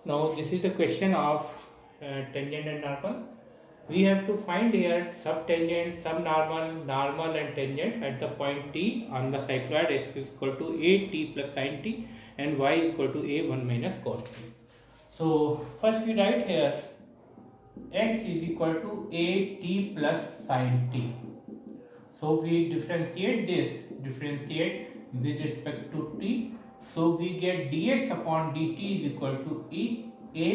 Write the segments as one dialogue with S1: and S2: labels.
S1: Now this is the question of tangent and normal. We have to find here subtangent, subnormal, normal and tangent at the point t on the cycloid x is equal to a t plus sin t and y is equal to a 1 minus cos t. So first we write here x is equal to a t plus sin t. So we differentiate with respect to t. So we get dx upon dt is equal to a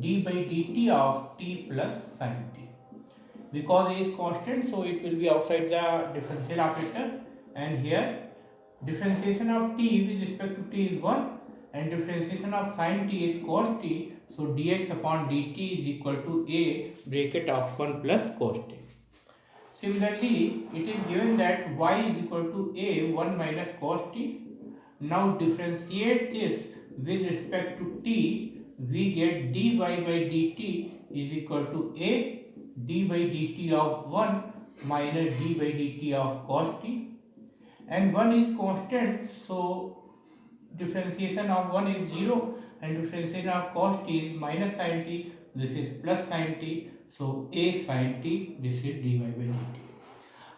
S1: d by dt of t plus sin t. Because a is constant, so it will be outside the differential operator, and here differentiation of t with respect to t is 1 and differentiation of sin t is cos t. So dx upon dt is equal to a bracket of 1 plus cos t. Similarly, it is given that y is equal to a 1 minus cos t. Now differentiate this with respect to t, we get dy by dt is equal to a d by dt of 1 minus d by dt of cos t, and 1 is constant, so differentiation of 1 is 0 and differentiation of cos t is minus sin t, this is plus sin t, so a sin t, this is dy by dt.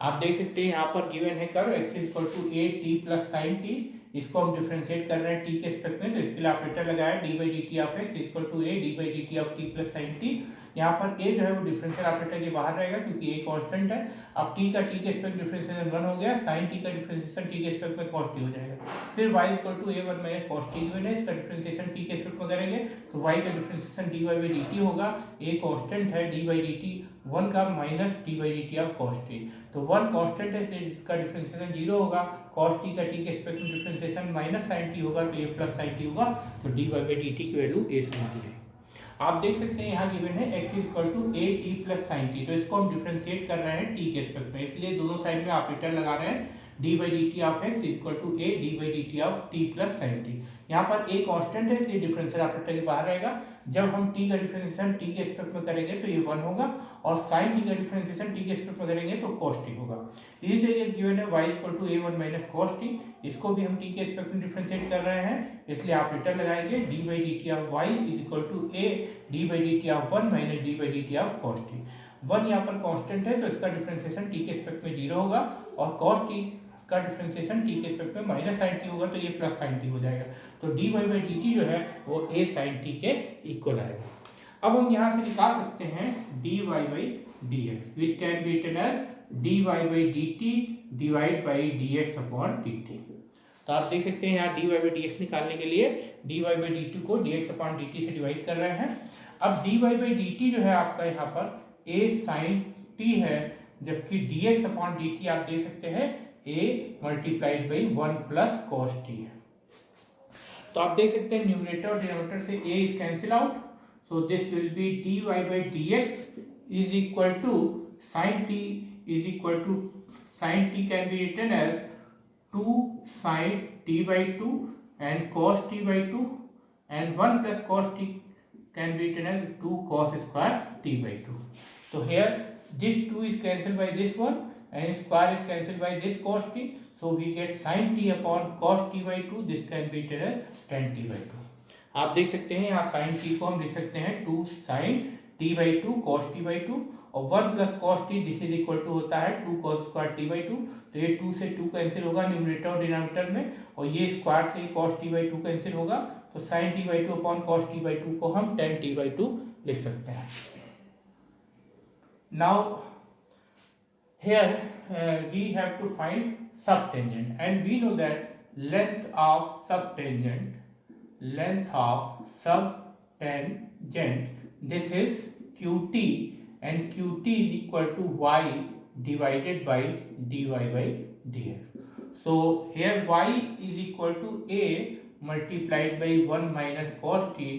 S1: आप देख सकते हैं यहाँ पर given है curve x equal to a t plus sine t, इसको हम differentiate कर रहे हैं टी के रिस्पेक्ट में, तो इसके लिए ऑपरेटर लगाया d by d t of x equal to a d by d t of t plus sine t. यहाँ पर ए जो है वो डिफरेंशियल ऑपरेटर के बाहर रहेगा क्योंकि ए कांस्टेंट है. अब टी का टी के रिस्पेक्ट डिफरेंशिएशन 1 हो गया, साइन टी का डिफरेंशिएशन टी के रिस्पेक्ट में cos टी हो जाएगा. फिर y equal to a 1 minus cos t given है, इसका डिफरेंशिएशन टी के रिस्पेक्ट में करेंगे तो y का डिफरेंशिएशन dy बाई dt होगा. ए कांस्टेंट है डी बाई dt 1 का minus d by dt of cos T, तो 1 कांस्टेंट है इसका डिफरेंशिएशन 0 होगा. cos टी का टी के रिस्पेक्ट में डिफरेंशिएशन माइनस sin टी होगा तो ये प्लस sin टी होगा, तो dy बाई dt की वैल्यू a समझ है. आप देख सकते हैं यहाँ गिवन है x equal to a t plus sine t, तो इसको हम डिफरेंशिएट कर रहे हैं t के रिस्पेक्ट में, इसलिए दोनों साइड में ऑपरेटर लगा रहे हैं d by d t of x equal to a d by d t of t plus sine t. यहाँ पर a कांस्टेंट है इसलिए डिफरेंशियल ऑपरेटर के बाहर रहेगा. जब हम t का डिफरेंशिएशन t के रिस्पेक्ट में करेंगे तो ये 1 होगा और sin t का डिफरेंशिएशन t के रिस्पेक्ट में करेंगे तो cos t होगा. इसी तरीके से गिवन है y equal to a1 minus cos t, इसको भी हम t के रिस्पेक्ट में डिफरेंशिएट कर रहे हैं, इसलिए ऑपरेटर लगाएंगे d by d t of y is equal to a d by d t of 1 minus d by d t of cos t. 1 यहाँ पर कांस्टेंट है तो इसका डिफरेंशिएशन t के रिस्पेक्ट में 0 होगा और cos t का डिफरेंशिएशन t के रिस्पेक्ट में माइनस sin t होगा तो ये प्लस sin t हो जाएगा. तो dy बाई dt जो है वो a sin t के इक्वल आएगा. अब हम यहाँ से निकाल सकते हैं dy by dx which can be written as dy by dt divide by dx upon dt. तो आप देख सकते हैं यहाँ dy बाई dx निकालने के लिए dy बाई dt को dx अपॉन dt से डिवाइड कर रहे हैं. अब dy बाई dt जो है आपका यहाँ पर a sin t है, जबकि dx अपॉन dt आप देख सकते हैं a multiplied by 1 plus cos t है. तो आप देख सकते हैं न्यूमरेटर और डिनोमिनेटर से a is cancel out, so this will be dy by dx is equal to sin t is equal to sin t can be written as 2 sin t by 2 and cos t by 2 and 1 plus cos t can be written as 2 cos square t by 2. So here this 2 is cancelled by this one and square is cancelled by this cos t, so we get sin t upon cos t by 2, this can be written as tan t by 2. आप देख सकते हैं यहाँ sin t को हम लिख सकते हैं 2 sin t by 2 cos t by 2 और 1 plus cos t this is equal to होता है 2 cos स्क्वायर t by 2, तो ये 2 से 2 कैंसिल होगा न्यूमरेटर और डिनोमिनेटर में, और ये स्क्वायर से cos t by 2 कैंसिल होगा, तो sin t by 2 upon cos t by 2 को हम tan t by 2 लिख सकते हैं. Now here we have to find subtangent and we know that length of subtangent this is qt and qt is equal to y divided by dy by dx. So here y is equal to a multiplied by 1 minus cos t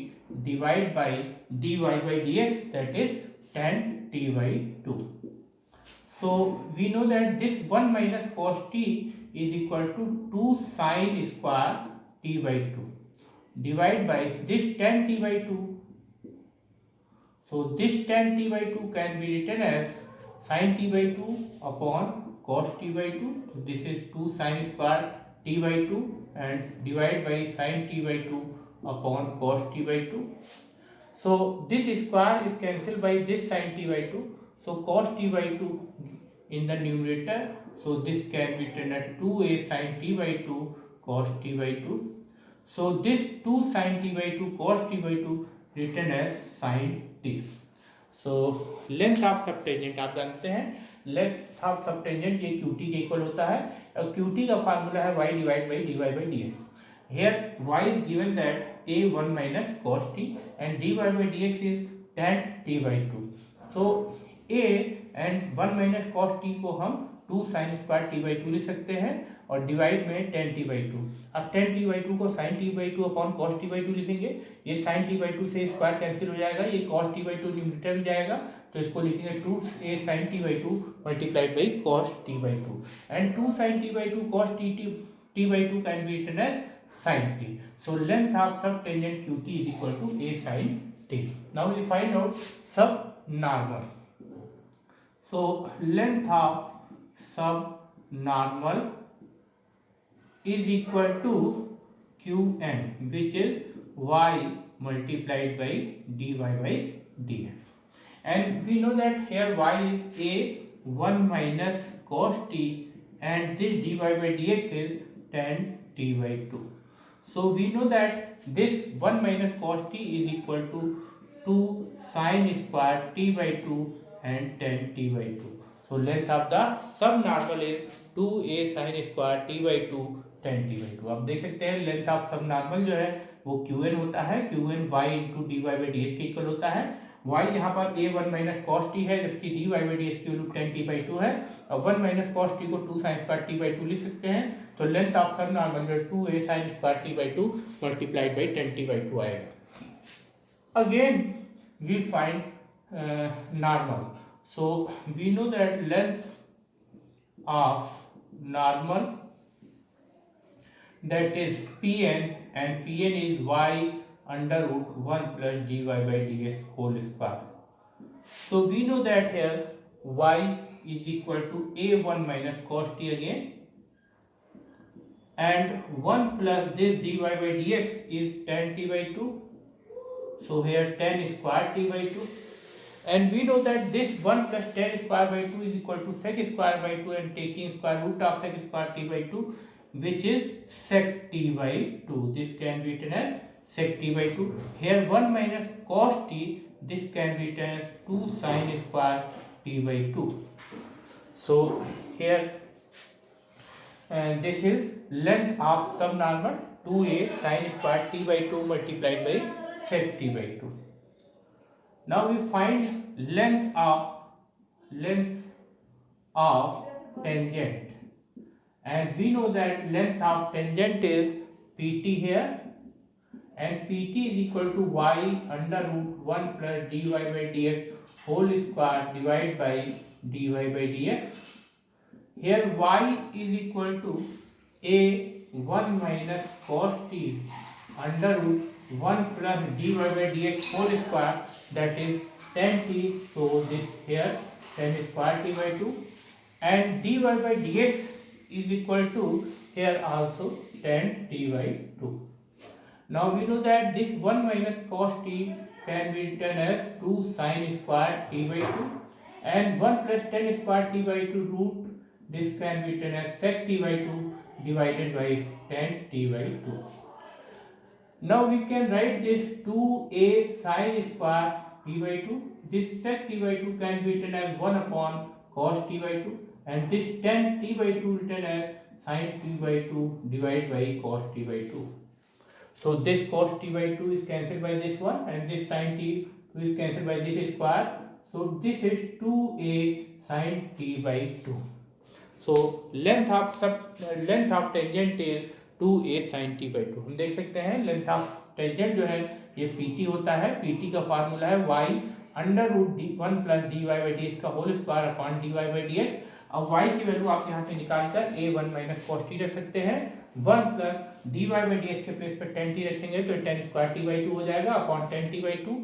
S1: divided by dy by dx, that is tan t by 2. So we know that this 1 minus cos t is equal to 2 sin square t by 2 divided by this tan t by 2. So this tan t by 2 can be written as sin t by 2 upon cos t by 2. So this is 2 sin square t by 2 and divided by sin t by 2 upon cos t by 2. So this square is cancelled by this sin t by 2. So cos t by 2 in the numerator. So this can be written as 2a sin t by 2 cos t by 2. So this 2 sin t by 2 cos t by 2 written as sin t. So length of सब tangent आप जानते हैं, length of सब tangent ये QT के equal होता है और QT का फार्मूला है y divide by dy by dx. Here y is given that a1 minus cos t and dy by dx is tan t by 2. So a and 1 minus cos t को हम 2 sin square t by 2 लिख सकते हैं और divide में tan t by 2. अब tan t by 2 को sin t by 2 upon cos t by 2 लिखेंगे. ये sin t by 2 से स्क्वायर कैंसिल हो जाएगा, ये cos t by 2 न्यूमरेटर में जाएगा तो इसको लिखेंगे 2a sin t by 2 multiplied by cos t by 2 and 2 sin t by 2 cos t by 2 can be written as sin t. So length of subtangent QT is equal to a sin t. Now we find out subnormal. So length of subnormal is equal to Qn, which is y multiplied by dy by dx. And we know that here y is a 1 minus cos t and this dy by dx is tan t by 2. So we know that this 1 minus cos t is equal to 2 sin square t by 2 and tan t by 2. So length of the subnormal is 2a sin square t by 2 tan t by 2. अब देख सकते हैं length of subnormal जो है वो qn होता है, qn y into d y by d s के इक्वल होता है. y यहाँ पर a1 माइनस कॉस टी है जबकि d y by d s की वैल्यू tan t by 2 है और 1 माइनस कॉस टी को 2 sin स्क्वायर t by 2 लिख सकते हैं. तो लेंथ ऑफ सबनॉर्मल जो 2a sin square t by 2 multiplied by tan t by 2 आएगा. Again we find normal. So we know that length of normal, that is Pn, and Pn is y under root 1 plus dy by dx whole square. So we know that here y is equal to a1 minus cos t again and 1 plus this dy by dx is tan t by 2. So here tan square t by 2, and we know that this 1 plus tan square by 2 is equal to sec square by 2 and taking square root of sec square t by 2, which is sec t by 2. This can be written as sec t by 2. Here 1 minus cos t, this can be written as 2 sin square t by 2. So here this is length of subnormal 2a sin square t by 2 multiplied by sec t by 2. Now we find length of tangent, and we know that length of tangent is pt here, and pt is equal to y under root 1 plus dy by dx whole square divided by dy by dx. Here y is equal to a 1 minus cos t under root 1 plus dy by dx whole square, that is tan t. So this here tan square t by 2 and dy by dx is equal to here also tan t by 2. Now we know that this 1 minus cos t can be written as 2 sin square t by 2 and 1 plus tan square t by 2 root, this can be written as sec t by 2 divided by tan t by 2. Now we can write this 2a sin square t by 2. This sec t by 2 can be written as 1 upon cos t by 2 and this tan t by 2 written as sin t by 2 divided by cos t by 2. So this cos t by 2 is cancelled by this one and this sin t is cancelled by this square. So this is 2a sin t by 2. So length of tangent is 2a sin t by 2. हम देख सकते हैं length of tangent जो है ये pt होता है. pt का फार्मूला है y under root 1 plus dy by dx का whole square upon dy by dx. अब y की वैल्यू आप यहाँ से निकालकर a1 माइनस cos t रख सकते हैं. 1 प्लस dy बाई dx के प्लेस पर tan t रखेंगे तो tan स्क्वायर t बाई 2 हो जाएगा अपॉन tan t बाई 2.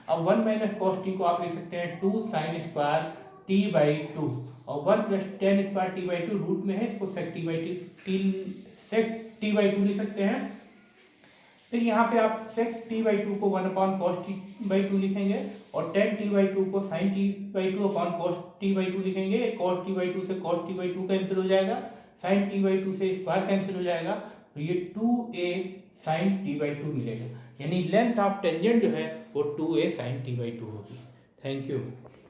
S1: अब 1 माइनस cos t को आप लिख सकते हैं 2 sin स्क्वायर t बाई 2 और 1 plus tan square t by 2 root में है, इसको sec t बाई 2 लिख सकते हैं. फिर यहाँ पे आप sec t बाई टू को 1/cos t बाई टू लिखेंगे और tan t बाई टू को sin t by two upon cos t by to लिखेंगे। cos t बाई टू से cos t by to cancel हो जाएगा, sin t बाई टू से square cancel हो जाएगा, तो ये 2a sin t by to मिलेगा, यानी लेंथ ऑफ टेंजेंट जो है वो 2a sin t by two होगी। Thank you.